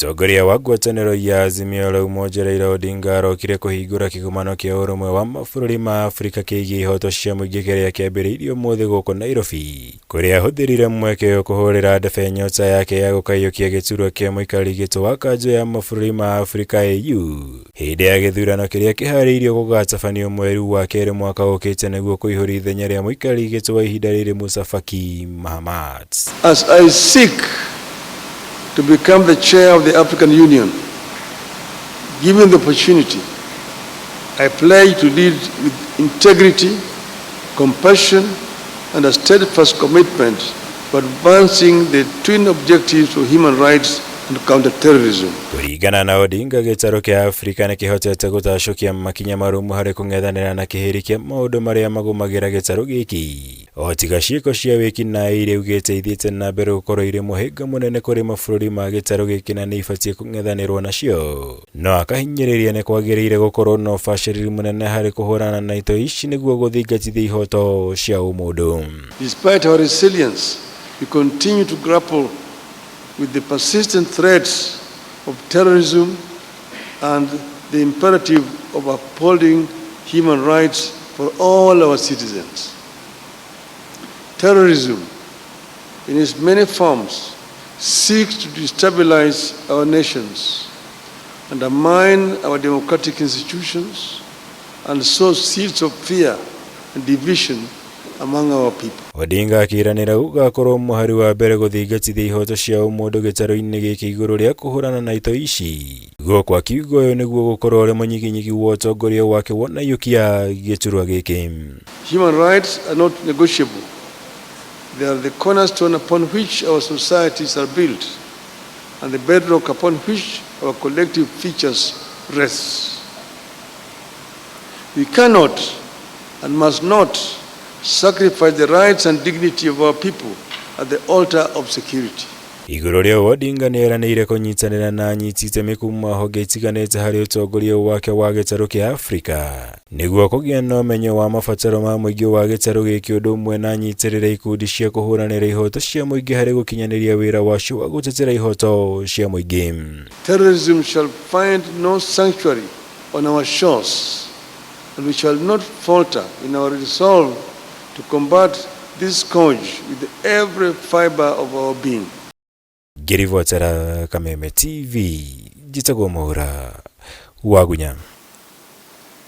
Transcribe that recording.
Mũtongoria wa ngwatanĩro ya Azimio la Umoja Raila Odinga arokire kũhingũra kĩgomano kĩa ũrũmwe wa mabũrũri ma Afrika kĩgiĩ ihoto cia mũingĩ kĩrĩa kĩambĩrĩirio ũmũthĩ gũkũ Nairobi, kũrĩa ahũthĩrire mweke ũyũ kũhũrĩra ndebe nyota yake ya gũkaiũkia gĩturwa kĩa mũikarĩri gĩtĩ wa kanjũ ya mabũrũri ma Afrika AU hĩndĩ ya gĩthurano kĩrĩa kĩharĩirio gũgatabanio mweri wa kerĩ mwaka ũkĩte nĩguo kũihũria ithenya rĩa mũikarĩri gĩtĩ wa ihinda rĩrĩ Musa Faki Mahamat. As I seek to become the chair of the African Union, given the opportunity, I pledge to lead with integrity, compassion, and a steadfast commitment to advancing the twin objectives of human rights and counter-terrorism. Kũringana na Odinga, gĩtarũ kĩa Afrika nĩ kĩhotete gũtacũkia makinya marũmu harĩ kũng'ethanĩra na kĩhĩri kĩa maũndũ marĩa magũmagĩra gĩtarũ gĩkĩ. O tiga ciĩko cia wĩki-naĩ rĩu gĩteithĩte na mbere gũkorwo irĩ mũhĩnga mũnene kũrĩ mabũrũri ma gĩtarũ gĩkĩ na nĩ ibatiĩ kũng'ethanĩrwo nacio. No akahinyĩrĩria nĩ kwagĩrĩire gũkorwo na ũbacĩrĩri mũnene harĩ kũhũrana na ITOI ici nĩguo gũthingatithia ihoto cia ũmũndũ. Despite our resilience, we continue to grapple with the persistent threats of terrorism and the imperative of upholding human rights for all our citizens. Terrorism, in its many forms, seeks to destabilize our nations, undermine our democratic institutions, and sow seeds of fear and division among our people. Odinga akiranira ugakorwo muhari wa mbere gũthingatithia ihoto cia ũmũndũ gĩtarũ-inĩ gĩkĩ igũrũ rĩa kũhũrana na ITOI ici. Gũkwa kiugo ũyũ nĩguo gũkorwo ũrĩ mũnyiginyigi wa ũtongoria wake wona ayiukia gĩturwa gĩkĩ. Human rights are not negotiable. They are the cornerstone upon which our societies are built and the bedrock upon which our collective features rest. We cannot and must not sacrifice the rights and dignity of our people at the altar of security. Igũrũ rĩa Odinga nĩeranĩire kũnyitanĩra na anyiti itemi kuuma honge itiganĩte harĩ ũtongoria wake wa gĩtarũ kĩa Afrika nĩguo kũgĩa na ũmenyo wa mabataro ma mũingĩ wa gĩtarũ gĩkĩ ũndũ ũmwe na anyitĩrĩre ikundi cia kũhũranĩra ihoto cia mũingĩ harĩ gũkinyanĩria wĩra wacio wa gũtetera ihoto cia mũingĩ. Terrorism shall find no sanctuary on our shores, and we shall not falter in our resolve to combat this scourge with every fiber of our being. Gĩrivotera Kameme TV, Jitagwo Mũhũra, Wagunya.